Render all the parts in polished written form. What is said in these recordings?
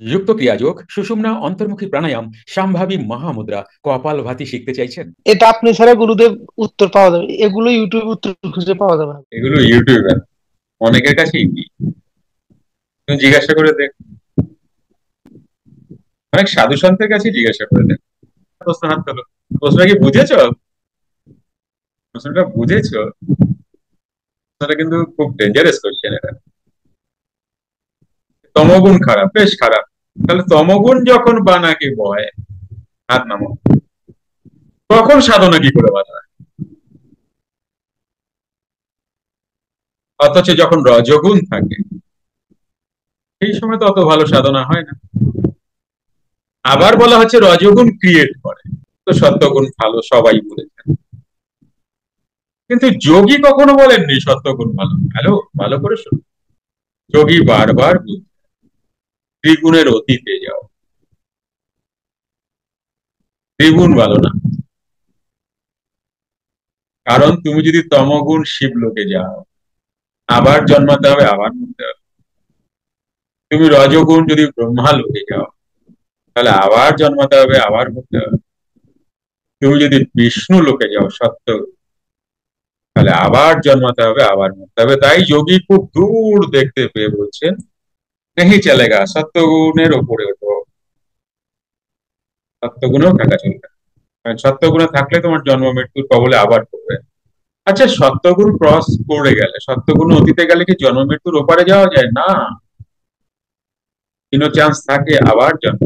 যুক্ত ক্রিয়াযোগ, সুষুম্না অন্তর্মুখী প্রাণায়াম, সম্ভাবী মহামুদ্রা, কপালভাতি শিখতে চাইছেন? এটা আপনি ছাড়া গুরুদেব উত্তর পাওয়া যাবে, এগুলো ইউটিউবে উত্তর খুঁজে পাওয়া যাবে না। এগুলো ইউটিউবে অনেকের কাছেই নেই। তুমি জিজ্ঞাসা করে দেখ, অনেক সাধু সন্তের কাছে জিজ্ঞাসা করে দেখ। প্রশ্ন হাত তোলো। প্রশ্নটা কি বুঝেছো? প্রশ্নটা বুঝেছো? প্রশ্নটা কিন্তু খুব ডেঞ্জারাস কোশ্চেন এটা। তমগুণ খারাপ, বেশ খারাপ। তাহলে তমগুণ যখন বানাকে বয়, হাত নামো, তখন সাধনা কি করে বাধা হয়? অথচ যখন রজগুণ থাকে সেই সময় তো অত ভালো সাধনা হয় না। আবার বলা হচ্ছে রজগুণ ক্রিয়েট করে, তো সত্যগুণ ভালো সবাই বলেছেন, কিন্তু যোগী কখনো বলেননি সত্যগুণ ভালো। হ্যালো, ভালো করে শোনো। যোগী বারবার ত্রিগুণের অতীতে যাও, ত্রিগুণ ভালো না। কারণ তুমি যদি তমগুণ শিবলোকে যাও, আবার জন্মাতে হবে, আবার মরতে হবে। তুমি রজগুণ যদি ব্রহ্মা লোকে যাও, তাহলে আবার জন্মাতে হবে, আবার মরতে হবে। তুমি যদি বিষ্ণু লোকে যাও সত্য, তাহলে আবার জন্মাতে হবে, আবার মরতে হবে। তাই যোগী খুব দূর দেখতে পেয়ে বলছেন, নেই চলেগা, সত্যগুণের ওপরে ওঠো। সত্যগুণেও থাকা চলবে না। কারণ সত্যগুণে থাকলে তোমার জন্ম মৃত্যুর কবলে আবার পড়বে। আচ্ছা, সত্যগুণ ক্রস করে গেলে, সত্যগুণ অতীতে গেলে কি জন্ম মৃত্যুর ওপারে যাওয়া যায় না? কোনো চান্স থাকে আবার জন্ম,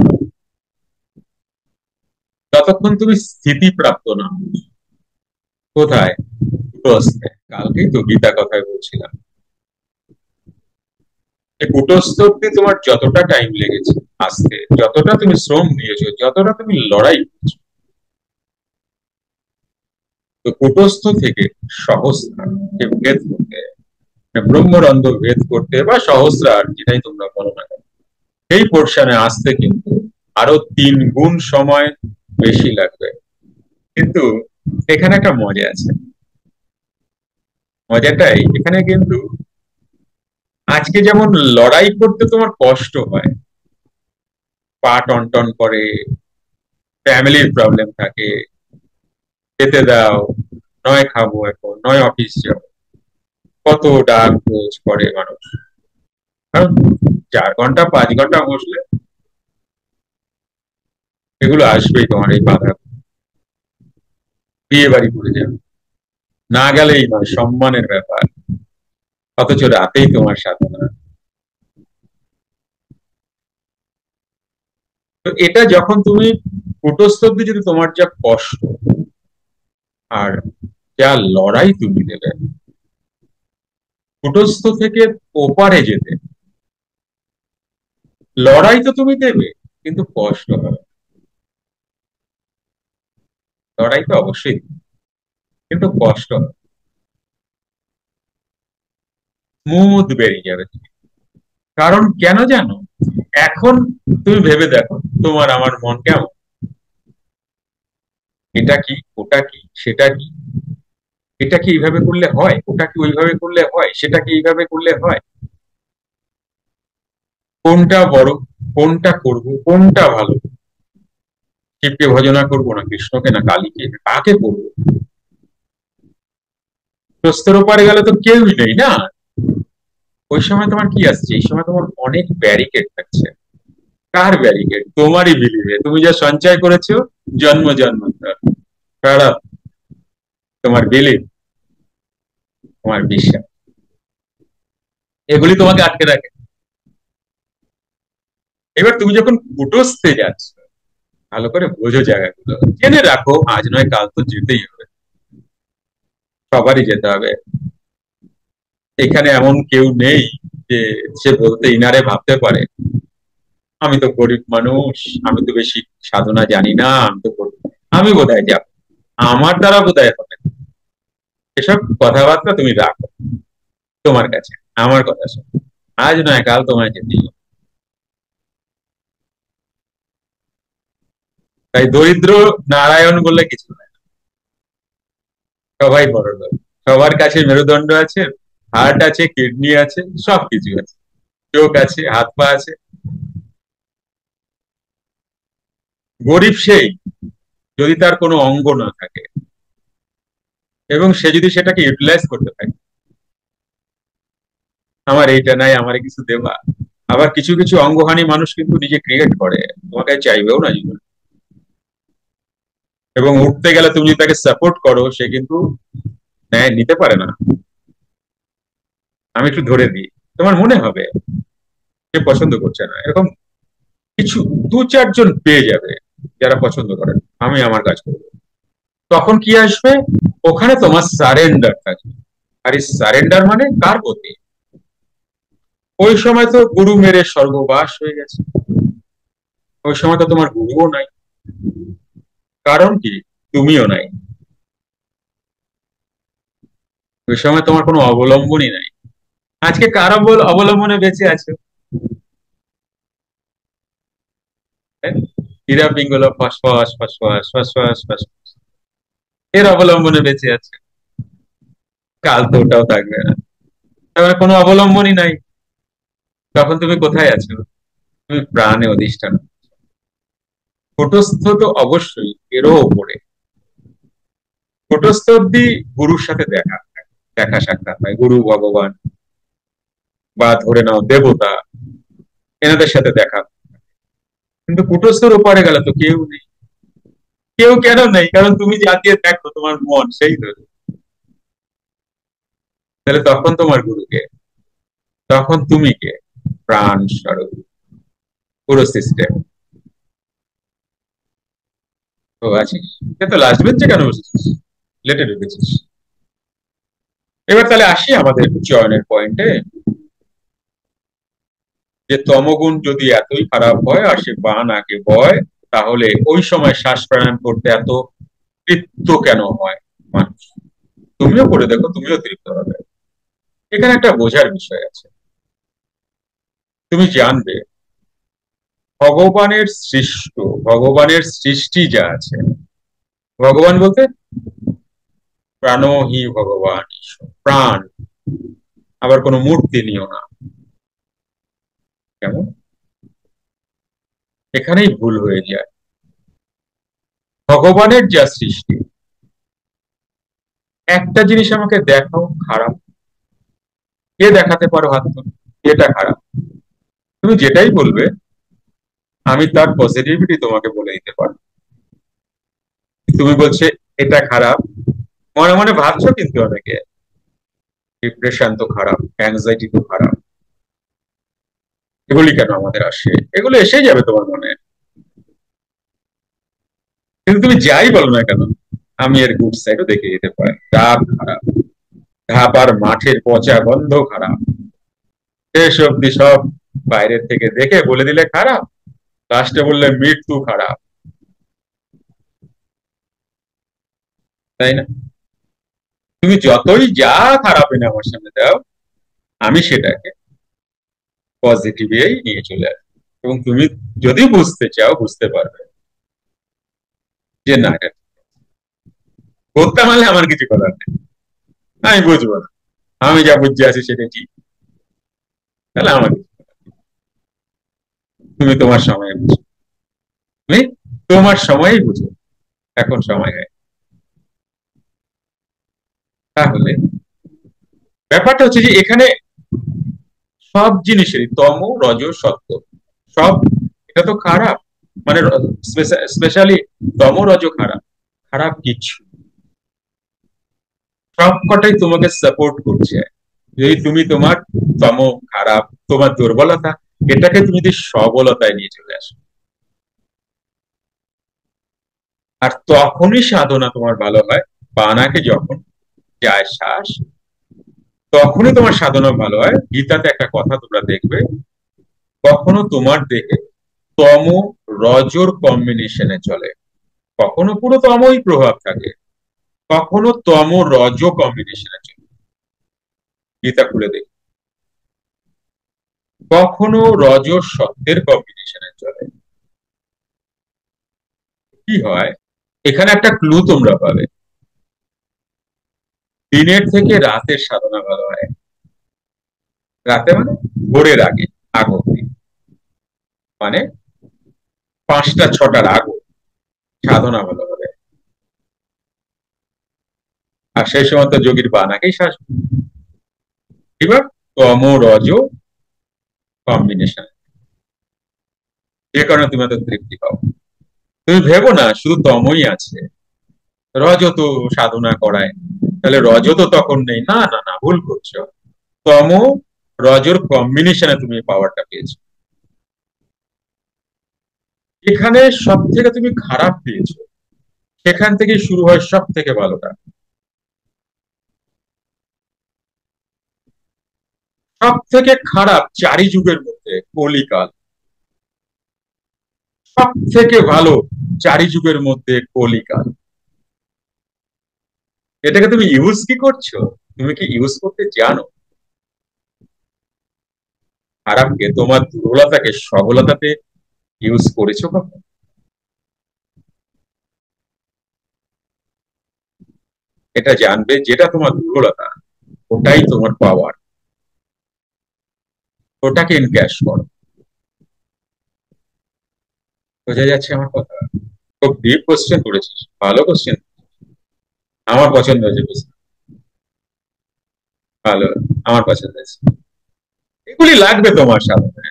ততক্ষণ তুমি স্থিতিপ্রাপ্ত না। কোথায়? কুটস্থে। কালকেই তো গীতা কথায় বলছিলাম, এই কুটস্থ অব্দি তোমার যতটা টাইম লেগেছে আসতে, যতটা তুমি শ্রম দিয়েছো, যতটা তুমি লড়াই করেছো, তো কুটস্থ থেকে সহস্রার ভেদ করতে, ব্রহ্মরন্ধ্র ভেদ করতে বা সহস্রার, যেটাই তোমরা বলো না কেন, সেই পোর্শনে আসতে কিন্তু আরো 3 গুণ সময় বেশি লাগবে। কিন্তু এখানে একটা মজা আছে। মজাটাই এখানে কিন্তু, আজকে যেমন লড়াই করতে তোমার কষ্ট হয়, পা টন টন করে, ফ্যামিলির প্রবলেম থাকে, খেতে দাও, নয় খাবো এখন, নয় অফিস যাবো, কত ডাক খোঁজ করে মানুষ। কারণ 4 ঘন্টা 5 ঘন্টা বসলে এগুলো আসবেই, তোমার এই বাধা। বিয়ে বাড়ি করে যাবে, না গেলেই নয়, সম্মানের ব্যাপার। অথচ রাতেই তোমার সাধনা। তো এটা যখন তুমি কুটস্থ অব্দি, যদি তোমার যা কষ্ট আর যা লড়াই তুমি দেবে, কুটস্থ থেকে ওপারে যেতে লড়াই তো তুমি দেবে, কিন্তু কষ্ট হবে। লড়াই তো অবশ্যই দিবে, কিন্তু কষ্ট হবে। স্মুথ বেরিয়ে যাবে তুমি। কারণ কেন জানো? এখন তুমি ভেবে দেখো, তোমার আমার মন কেমন, এটা কি, ওটা কি, সেটা কি, এটা কি এইভাবে করলে হয়, ওটা কি ওইভাবে করলে হয়, সেটা কি এইভাবে করলে হয়, কোনটা বড়, কোনটা করব, কোনটা ভালো, শিবকে ভজনা করবো না কৃষ্ণকে না কালীকে, কাকে করবো? প্রস্তর ওপারে গেলে তো কেউই নেই না। ওই সময় তোমার কি আসছে? এই সময় তোমার অনেক ব্যারিকেড থাকছে। কার ব্যারিকেড? তোমারই বিলিভে, তুমি যা সঞ্চয় করেছো জন্ম জন্মান্তর, খারাপ, তোমার বিলিভ, তোমার বিশ্বাস, এগুলি তোমাকে আটকে রাখে। এবার তুমি যখন কুটস্থে যাচ্ছ, ভালো করে বোঝো জায়গাগুলো, জেনে রাখো, আজ নয় কাল তো যেতেই হবে, সবারই যেতে হবে। এখানে এমন কেউ নেই যে সে বলতে ইনারে ভাবতে পারে, আমি তো গরিব মানুষ, আমি তো বেশি সাধনা জানি না, আমি তো গরিব, আমি বোধহয় যাব, আমার দ্বারা বোধহয় হবে না। এসব কথাবার্তা তুমি রাখো তোমার কাছে, আমার কথা শোনো, আজ নয় কাল তোমায় যেতেই হবে। তাই দরিদ্র নারায়ণ বললে কিছু নাই, সবাই বড় লোক, সবার কাছে মেরুদণ্ড আছে, হার্ট আছে, কিডনি আছে, সবকিছু আছে, চোখ আছে, হাত পা আছে, গরিব সেই যদি তার কোনো অঙ্গ না থাকে এবং সে যদি সেটাকে ইউটিলাইজ করতে থাকে। আমার এইটা নাই, আমার কিছু দেবা। আবার কিছু কিছু অঙ্গহানি মানুষ কিন্তু নিজে ক্রিয়েট করে, তোমাকে চাইবেও না জীবনে। এবং উঠতে গেলে তুমি যদি তাকে সাপোর্ট করো, সে কিন্তু ন্যায় নিতে পারে না। আমি একটু ধরে দিই, তোমার মনে হবে সে পছন্দ করছে না, এরকম কিছু 2-4 জন পেয়ে যাবে যারা পছন্দ করেন, আমি আমার কাজ করবো। তখন কি আসবে? ওখানে তোমার সারেন্ডার থাকবে। আর এই সারেন্ডার মানে কার প্রতি? ওই সময় তো গুরু মেরে স্বর্গবাস হয়ে গেছে, ওই সময় তো তোমার গুরুও নাই। কারণ কি? তুমিও নাই। ওই সময় তোমার কোনো অবলম্বনই নাই। আজকে কার অবলম্বনে বেঁচে আছে? হীরা পিঙ্গল ফসফস ফসফস ফসফস ফসফস, এর অবলম্বনে বেঁচে আছে। কাল তো ওটাও থাকবে না, তার কোনো অবলম্বনই নাই। তখন তুমি কোথায় আছো? তুমি প্রাণে অধিষ্ঠান। কুটস্থ তো অবশ্যই এরও ওপরে। কুটস্থ অব্দি গুরুর সাথে দেখা সাক্ষাৎ হয়, গুরু ভগবান বা ধরে নাও দেবতা, এনাদের সাথে দেখা। কিন্তু কুটস্থর ওপারে গেলে তো কেউ নেই। কেউ কেন নেই? কারণ তুমি যাকে দেখো তোমার মন সেই ধরে। তাহলে তখন তোমার গুরুকে, তখন তুমি কে? প্রাণ স্বরূপ, পুরো সিস্টেম। ও আছিস, তো লাস্ট বেঞ্চে কেন বসেছিস? লেটে ঢুকেছিস। এবার তাহলে আসি আমাদের চয়নের পয়েন্টে, যে তমগুণ যদি এতই খারাপ হয় আর সে বান আগে বয়, তাহলে ওই সময় শ্বাস প্রাণায়াম করতে এত তৃপ্ত কেন হয় মানুষ? তুমিও করে দেখো, তুমিও তৃপ্ত হবে। এখানে একটা বোঝার বিষয় আছে। তুমি জানবে ভগবানের সৃষ্ট, ভগবানের সৃষ্টি যা আছে, ভগবান বলতে প্রাণো হি ভগবান, প্রাণ। আবার কোনো মূর্তি নিও না। কেমন? এখানেই ভুল হয়ে যায়। ভগবানের যা সৃষ্টি, একটা জিনিস আমাকে দেখাও খারাপ, কে দেখাতে পারো হাত তুলে? এটা খারাপ। তুমি যেটাই বলবে আমি তার পজিটিভিটি তোমাকে বলে দিতে পারবো। তুমি বলছে এটা খারাপ, মনে মনে ভাবছো কিন্তু অনেকে ডিপ্রেশন তো খারাপ, অ্যাংজাইটি তো খারাপ, এগুলি কেন আমাদের আসে? এগুলো এসেই যাবে তোমার মনে। কিন্তু তুমি যাই বলো না কেন, আমি এর গুড সাইডও দেখে দিতে পারি। রাগ খারাপ, ধাপার মাঠের পচা গন্ধ খারাপ, শেষ অব্দি সব বাইরের থেকে দেখে বলে দিলে খারাপ, লাস্টে বললে মৃত্যু খারাপ, তাই না? তুমি যতই যা খারাপ এনে আমার সামনে দাও, আমি সেটাকে পজিটিভেই নিয়ে চলে আসবো। এবং তুমি যদি বুঝতে চাও, বুঝতে পারবে যে না, এটা করতে পারলে আমার কিছু করার নেই, আমি বুঝবো না, আমি যা বুঝতে আছি সেটা ঠিক, তাহলে আমার কিছু করার নেই। তুমি তোমার সময়ে বুঝো, তুমি তোমার সময়ই বুঝো, এখন সময় হয়। তাহলে ব্যাপারটা হচ্ছে যে এখানে সব জিনিসেরই তম রজ সত্য, সব, এটা তো খারাপ, মানে স্পেশালি তম রজ খারাপ, খারাপ কিছু সবকটাই তোমাকে সাপোর্ট করছে। যদি তুমি তোমার তম খারাপ, তোমার দুর্বলতা, এটাকে তুমি যদি সবলতায় নিয়ে চলে আসো, আর তখনই সাধনা তোমার ভালো হয়। বানাকে যখন যায় শ্বাস, তখনই তোমার সাধনা ভালো হয়। গীতাতে একটা কথা তোমরা দেখবে, কখনো তোমার দেহে তম রজর কম্বিনেশনে চলে, কখনো পুরো তমই প্রভাব থাকে, কখনো তম রজ কম্বিনেশনে চলে। গীতা খুলে দেখি, কখনো রজ সত্যের কম্বিনেশনে চলে। কি হয়? এখানে একটা ক্লু তোমরা পাবে, দিনের থেকে রাতের সাধনা ভালো হয়। রাতে মানে ভোরের আগে, আগ অব্দি, মানে 5টা 6টার আগে। সাধনা ভালো হবে। আর সেই সময় তো যোগীর বানাকেই শ্বাস। এবার তম রজ কম্বিনেশন, যে কারণে তুমি এত তৃপ্তি পাও। তুমি ভেবো না শুধু তমই আছে, রজ তো সাধনা করায়, তাহলে রজ তো তখন নেই। না না না, ভুল করছো। তম রজর কম্বিনেশনে তুমি পাওয়ারটা পেয়েছো। এখানে সব থেকে তুমি খারাপ পেয়েছো, সেখান থেকে শুরু হয় সব থেকে ভালোটা। সব থেকে খারাপ চারি যুগের মধ্যে কলিকাল, সব থেকে ভালো চারি যুগের মধ্যে কলিকাল। এটাকে তুমি ইউজ কি করছো? তুমি কি ইউজ করতে জানো? খারাপকে, তোমার দুর্বলতাকে সবলতাতে ইউজ করেছো কখন? এটা জানবে, যেটা তোমার দুর্বলতা ওটাই তোমার পাওয়ার, ওটাকে এনক্যাশ করো। বোঝা যাচ্ছে আমার কথা? খুব ডিপ কোশ্চেন করেছিস, ভালো কোশ্চেন, আমার পছন্দ হয়েছে কোশ্চেন, ভালো, আমার পছন্দ হয়েছে। এগুলি লাগবে তোমার সামনে।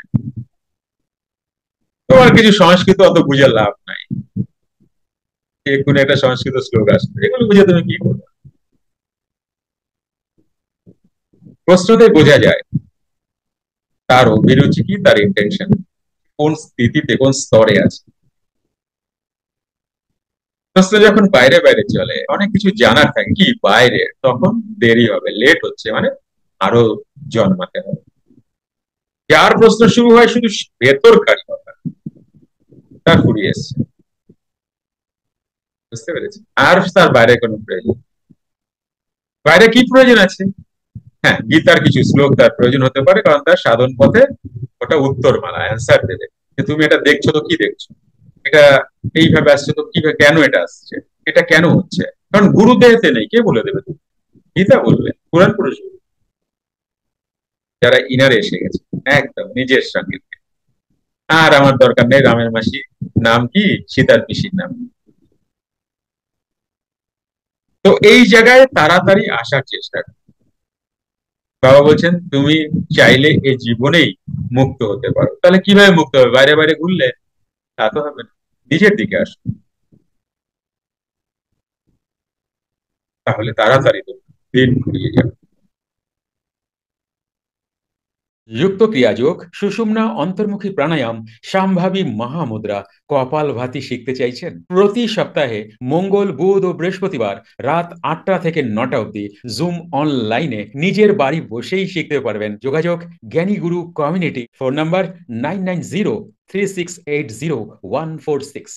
তোমার কিছু সংস্কৃত অত বুঝে লাভ নাই, এক্ষুনি একটা সংস্কৃত শ্লোক আসবে, এগুলো বুঝে তুমি কি করবে? প্রশ্নতেই বোঝা যায় তার অভিরুচি কি, তার ইন্টেনশন কোন স্থিতিতে, কোন স্তরে আছে। প্রশ্ন যখন বাইরে বাইরে চলে, অনেক কিছু জানার থাকে কি বাইরে, তখন দেরি হবে, লেট হচ্ছে, মানে আরো জন্মাতে হবে। যার প্রশ্ন শুরু হয় শুধু ভেতরকারী কথা, তার ফুরিয়ে এসছে, বুঝতে পেরেছি, আর তার বাইরে কোনো প্রয়োজন, বাইরে কি প্রয়োজন আছে? হ্যাঁ, গীতার কিছু শ্লোক তার প্রয়োজন হতে পারে, কারণ তার সাধন পথে ওটা উত্তরমালা, অ্যান্সার দেবে যে তুমি এটা দেখছো তো কি দেখছো, এটা এইভাবে আসছে তো কি, কেন এটা আসছে, এটা কেন হচ্ছে। কারণ গুরু দেহতে নেই, কে বলে দেবে তুমি? গীতা বলবে, কোরআন পুরুষ বলবে, যারা ইনারে এসে গেছে একদম নিজের সঙ্গে। আর আমার দরকার নেই রামের মাসি নাম কি, সীতার পিসির নাম। তো এই জায়গায় তাড়াতাড়ি আসার চেষ্টা করো। বাবা বলছেন তুমি চাইলে এই জীবনেই মুক্ত হতে পারো। তাহলে কিভাবে মুক্ত হবে? বাইরে বাইরে ঘুরলে তা তো হবে না, নিজের দিকে আসো, তাহলে তাড়াতাড়ি তো দিন ফুরিয়ে যাবে। যুক্ত ক্রিয়াযোগ, সুষুম্না অন্তর্মুখী প্রাণায়াম, সামভাবী মহামুদ্রা, কপালভাতি শিখতে চাইছেন? প্রতি সপ্তাহে মঙ্গল, বুধ ও বৃহস্পতিবার রাত 8টা থেকে 9টা অবধি জুম অনলাইনে নিজের বাড়ি বসেই শিখতে পারবেন। যোগাযোগ জ্ঞানী গুরু কমিউনিটি, ফোন নাম্বার 9903680146।